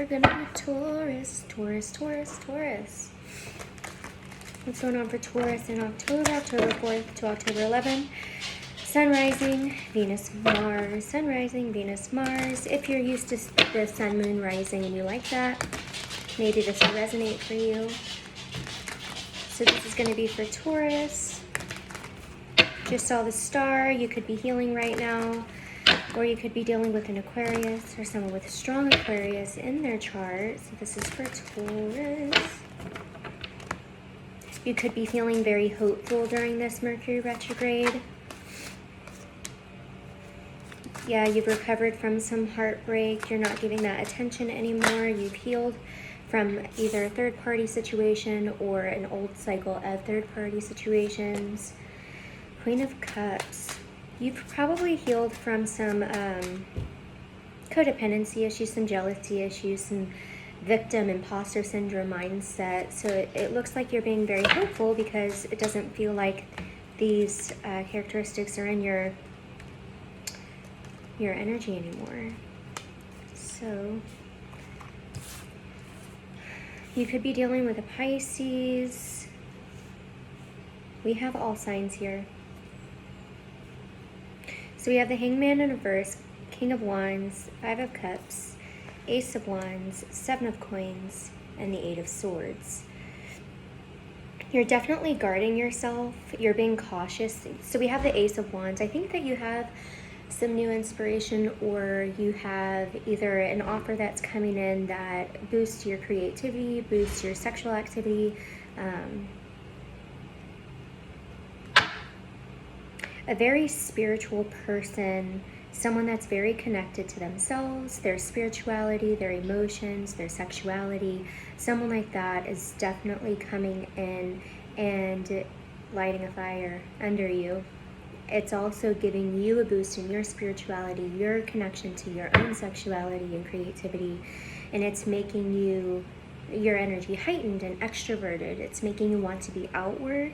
we're gonna have Taurus, Taurus, Taurus, Taurus. What's going on for Taurus in October, October 4th to October 11th? Sun rising, Venus, Mars. Sun rising, Venus, Mars. If you're used to the sun, moon rising and you like that, maybe this will resonate for you. So this is going to be for Taurus. Just saw the star. You could be healing right now, or you could be dealing with an Aquarius or someone with a strong Aquarius in their chart. So this is for Taurus. You could be feeling very hopeful during this Mercury retrograde. Yeah, you've recovered from some heartbreak. You're not giving that attention anymore. You've healed from either a third-party situation or an old cycle of third-party situations. Queen of Cups. You've probably healed from some codependency issues, some jealousy issues, some victim imposter syndrome mindset. So it looks like you're being very hopeful because it doesn't feel like these characteristics are in your energy anymore. So you could be dealing with a Pisces. We have all signs here. So we have the Hangman in reverse, King of Wands, Five of Cups, Ace of Wands, Seven of Coins, and the Eight of Swords. You're definitely guarding yourself. You're being cautious. So we have the Ace of Wands. I think that you have some new inspiration, or you have either an offer that's coming in that boosts your creativity, boosts your sexual activity, a very spiritual person, someone that's very connected to themselves, their spirituality, their emotions, their sexuality. Someone like that is definitely coming in and lighting a fire under you. It's also giving you a boost in your spirituality, your connection to your own sexuality and creativity, and it's making your energy heightened and extroverted. It's making you want to be outward.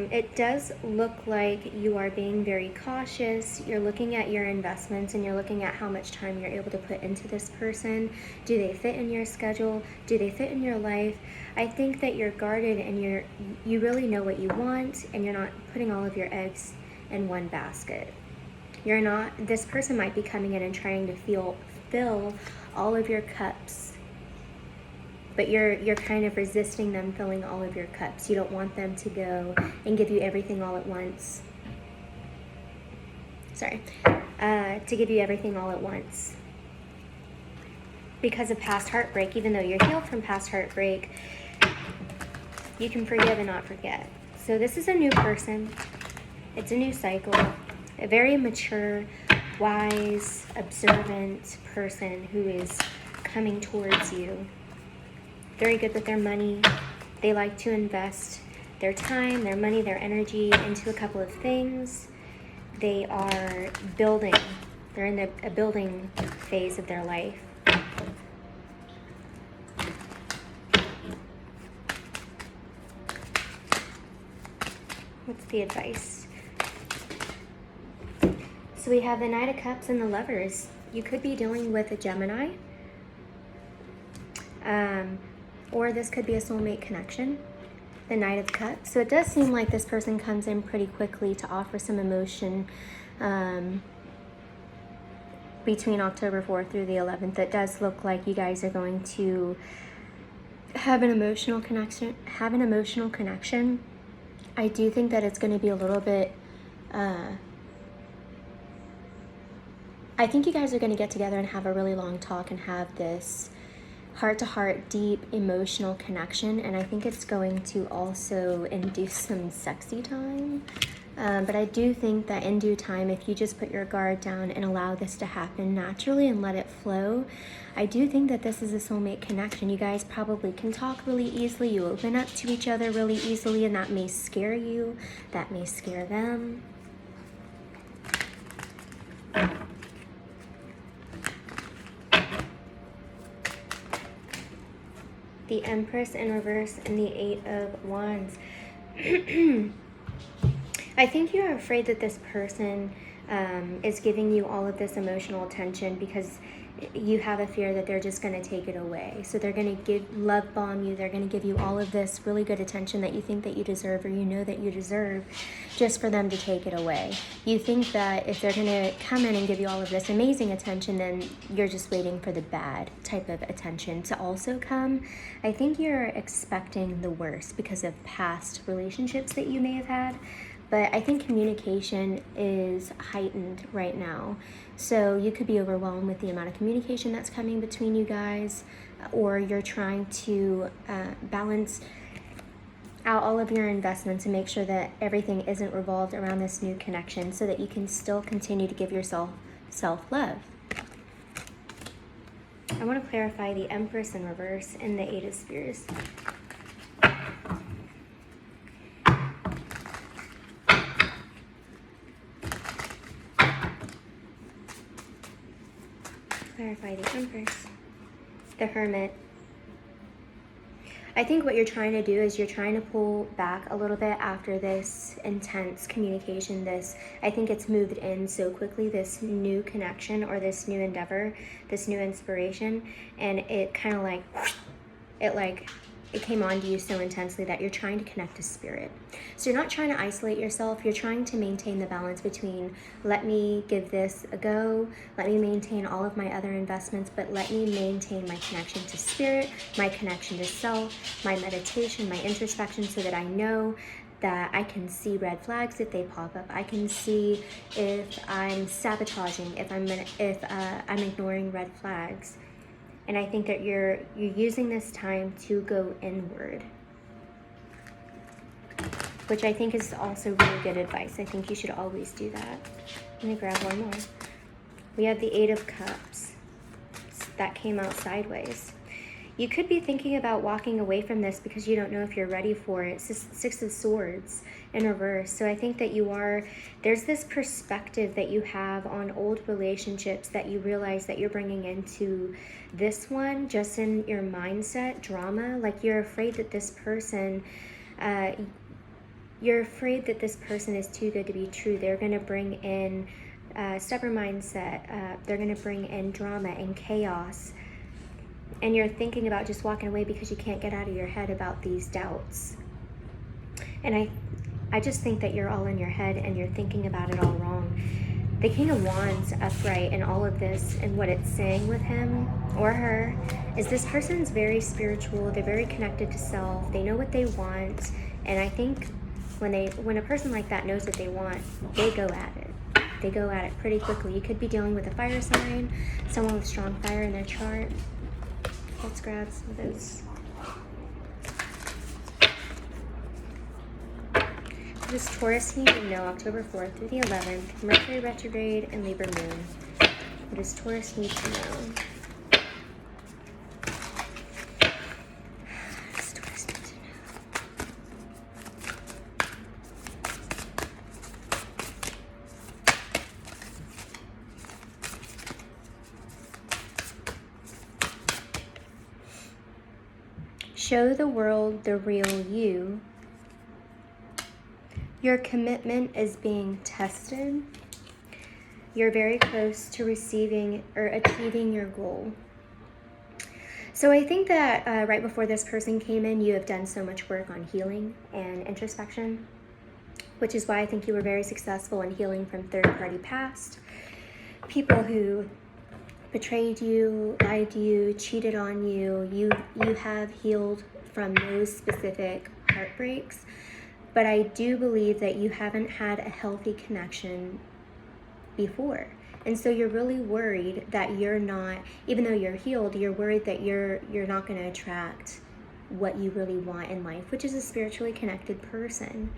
It does look like you are being very cautious. You're looking at your investments and you're looking at how much time you're able to put into this person. Do they fit in your schedule? Do they fit in your life? I think that you're guarded and you really know what you want, and you're not putting all of your eggs in one basket. You're not, this person might be coming in and trying to fill all of your cups, but you're kind of resisting them filling all of your cups. You don't want them to go and give you everything all at once. Sorry, to give you everything all at once. Because of past heartbreak, even though you're healed from past heartbreak, you can forgive and not forget. So this is a new person. It's a new cycle. A very mature, wise, observant person who is coming towards you. Very good with their money. They like to invest their time, their money, their energy into a couple of things. They are building. They're in a building phase of their life. What's the advice? So we have the Knight of Cups and the Lovers. You could be dealing with a Gemini. Or this could be a soulmate connection, the Knight of Cups. So it does seem like this person comes in pretty quickly to offer some emotion between October 4th through the 11th. It does look like you guys are going to have an emotional connection. I do think that it's going to be a little bit, I think you guys are going to get together and have a really long talk and have this heart-to-heart, deep, emotional connection, and I think it's going to also induce some sexy time. But I do think that in due time, if you just put your guard down and allow this to happen naturally and let it flow, I do think that this is a soulmate connection. You guys probably can talk really easily. You open up to each other really easily, and that may scare you. That may scare them. The Empress in reverse and the Eight of Wands. I think you're afraid that this person is giving you all of this emotional attention because you have a fear that they're just going to take it away. So they're going to love bomb you. They're going to give you all of this really good attention that you think that you deserve, or you know that you deserve, just for them to take it away. You think that if they're going to come in and give you all of this amazing attention, then you're just waiting for the bad type of attention to also come. I think you're expecting the worst because of past relationships that you may have had. But I think communication is heightened right now. So you could be overwhelmed with the amount of communication that's coming between you guys, or you're trying to balance out all of your investments and make sure that everything isn't revolved around this new connection, so that you can still continue to give yourself self-love. I want to clarify the Empress in reverse and the Eight of Spears. Clarify the Empress. The Hermit. I think what you're trying to do is you're trying to pull back a little bit after this intense communication. I think it's moved in so quickly, this new connection or this new endeavor, this new inspiration, and it kind of it came on to you so intensely that you're trying to connect to spirit. So you're not trying to isolate yourself. You're trying to maintain the balance between, let me give this a go, let me maintain all of my other investments, but let me maintain my connection to spirit, my connection to self, my meditation, my introspection, so that I know that I can see red flags if they pop up. I can see if I'm sabotaging, if I'm ignoring red flags. And I think that you're using this time to go inward, which I think is also really good advice. I think you should always do that. Let me grab one more. We have the Eight of Cups. That came out sideways. You could be thinking about walking away from this because you don't know if you're ready for it. It's just Six of Swords in reverse. So I think that there's this perspective that you have on old relationships that you realize that you're bringing into this one, just in your mindset, drama. Like you're afraid that this person is too good to be true. They're going to bring in stubborn mindset. They're going to bring in drama and chaos. And you're thinking about just walking away because you can't get out of your head about these doubts. And I just think that you're all in your head and you're thinking about it all wrong. The King of Wands upright in all of this, and what it's saying with him or her, is this person's very spiritual. They're very connected to self. They know what they want. And I think when a person like that knows what they want, they go at it. They go at it pretty quickly. You could be dealing with a fire sign, someone with strong fire in their chart. Let's grab some of those. This Taurus need to know October 4th through the 11th, Mercury retrograde and Libra moon. What does Taurus need to know? What does Taurus need to know? Show the world the real you. Your commitment is being tested. You're very close to receiving or achieving your goal. So I think that right before this person came in, you have done so much work on healing and introspection, which is why I think you were very successful in healing from third-party past. People who betrayed you, lied to you, cheated on you. You have healed from those specific heartbreaks. But I do believe that you haven't had a healthy connection before. And so you're really worried that you're not, even though you're healed, you're worried that you're not going to attract what you really want in life, which is a spiritually connected person.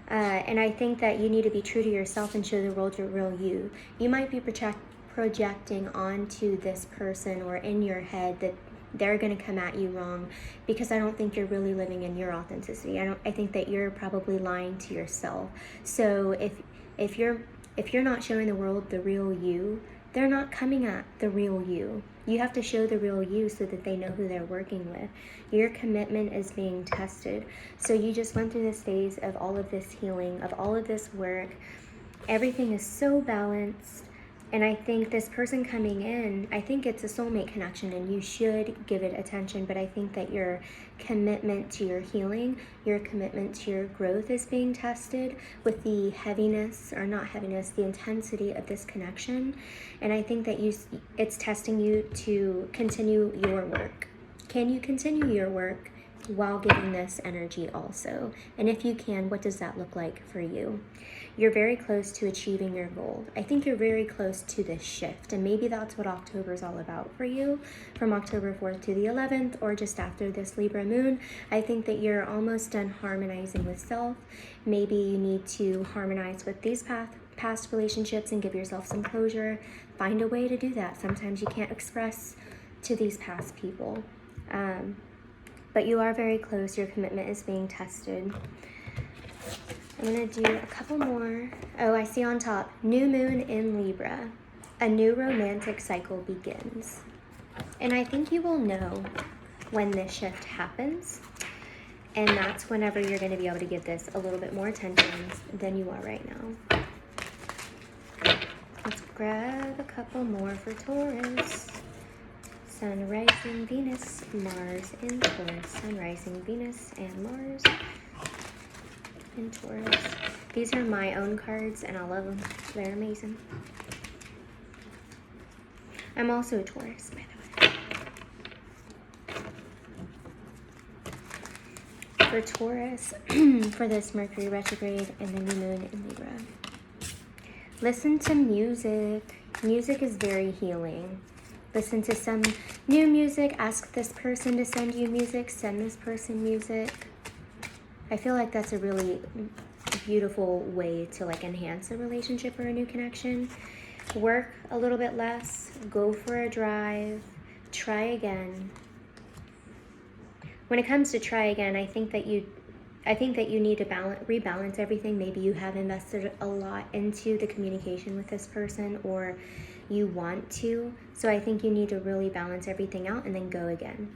And I think that you need to be true to yourself and show the world your real you. You might be projecting onto this person or in your head that they're going to come at you wrong, because I don't think you're really living in your authenticity. I think that you're probably lying to yourself. So if you're not showing the world the real you, they're not coming at the real you. You have to show the real you so that they know who they're working with. Your commitment is being tested. So you just went through this phase of all of this healing, of all of this work. Everything is so balanced. And I think this person coming in, I think it's a soulmate connection and you should give it attention, but I think that your commitment to your healing, your commitment to your growth is being tested with the heaviness, or not heaviness, the intensity of this connection. And I think that it's testing you to continue your work. Can you continue your work while giving this energy also? And if you can, what does that look like for you? You're very close to achieving your goal. I think you're very close to this shift, and maybe that's what October is all about for you, from October 4th to the 11th, or just after this Libra moon. I think that you're almost done harmonizing with self. Maybe you need to harmonize with these past relationships and give yourself some closure. Find a way to do that. Sometimes you can't express to these past people. But you are very close. Your commitment is being tested. I'm going to do a couple more. Oh, I see on top, new moon in Libra. A new romantic cycle begins. And I think you will know when this shift happens. And that's whenever you're going to be able to give this a little bit more attention than you are right now. Let's grab a couple more for Taurus. Sun, rising, Venus, Mars in Taurus. Sun, rising, Venus, and Mars in Taurus. These are my own cards, and I love them. They're amazing. I'm also a Taurus, by the way. For Taurus, for this Mercury retrograde and the new moon in Libra, listen to music. Music is very healing. Listen to some new music. Ask this person to send you music. Send this person music. I feel like that's a really beautiful way to like enhance a relationship or a new connection. Work a little bit less. Go for a drive. Try again. When it comes to try again, I think that you need to rebalance everything. Maybe you have invested a lot into the communication with this person, or you want to. So I think you need to really balance everything out and then go again.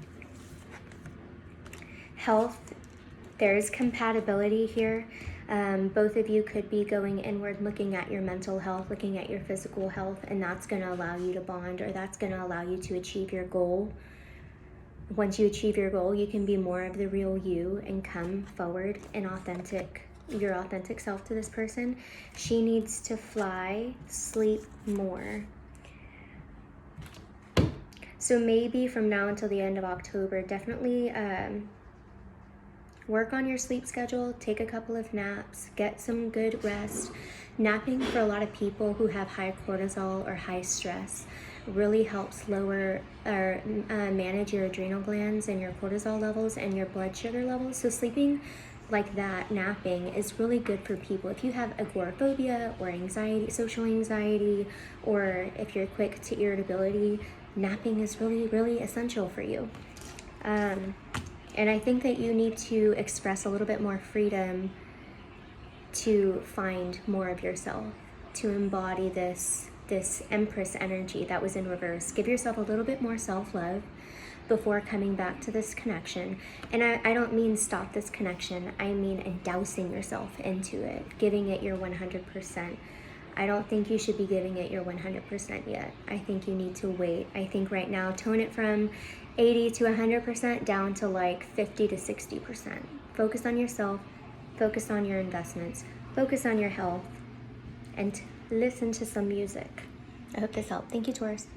Health, there is compatibility here. Both of you could be going inward, looking at your mental health, looking at your physical health, and that's going to allow you to bond, or that's going to allow you to achieve your goal. Once you achieve your goal, you can be more of the real you and come forward and your authentic self to this person. She needs to fly, sleep more. So maybe from now until the end of October, definitely work on your sleep schedule, take a couple of naps, get some good rest. Napping, for a lot of people who have high cortisol or high stress, really helps lower or manage your adrenal glands and your cortisol levels and your blood sugar levels. So sleeping like that, napping, is really good for people. If you have agoraphobia or anxiety, social anxiety, or if you're quick to irritability, napping is really, really essential for you. And I think that you need to express a little bit more freedom to find more of yourself, to embody this Empress energy that was in reverse. Give yourself a little bit more self-love before coming back to this connection. And I don't mean stop this connection. I mean dousing yourself into it, giving it your 100%. I don't think you should be giving it your 100% yet. I think you need to wait. I think right now, tone it from 80 to 100% down to like 50 to 60%. Focus on yourself, focus on your investments, focus on your health, and listen to some music. I hope this helped. Thank you, Taurus.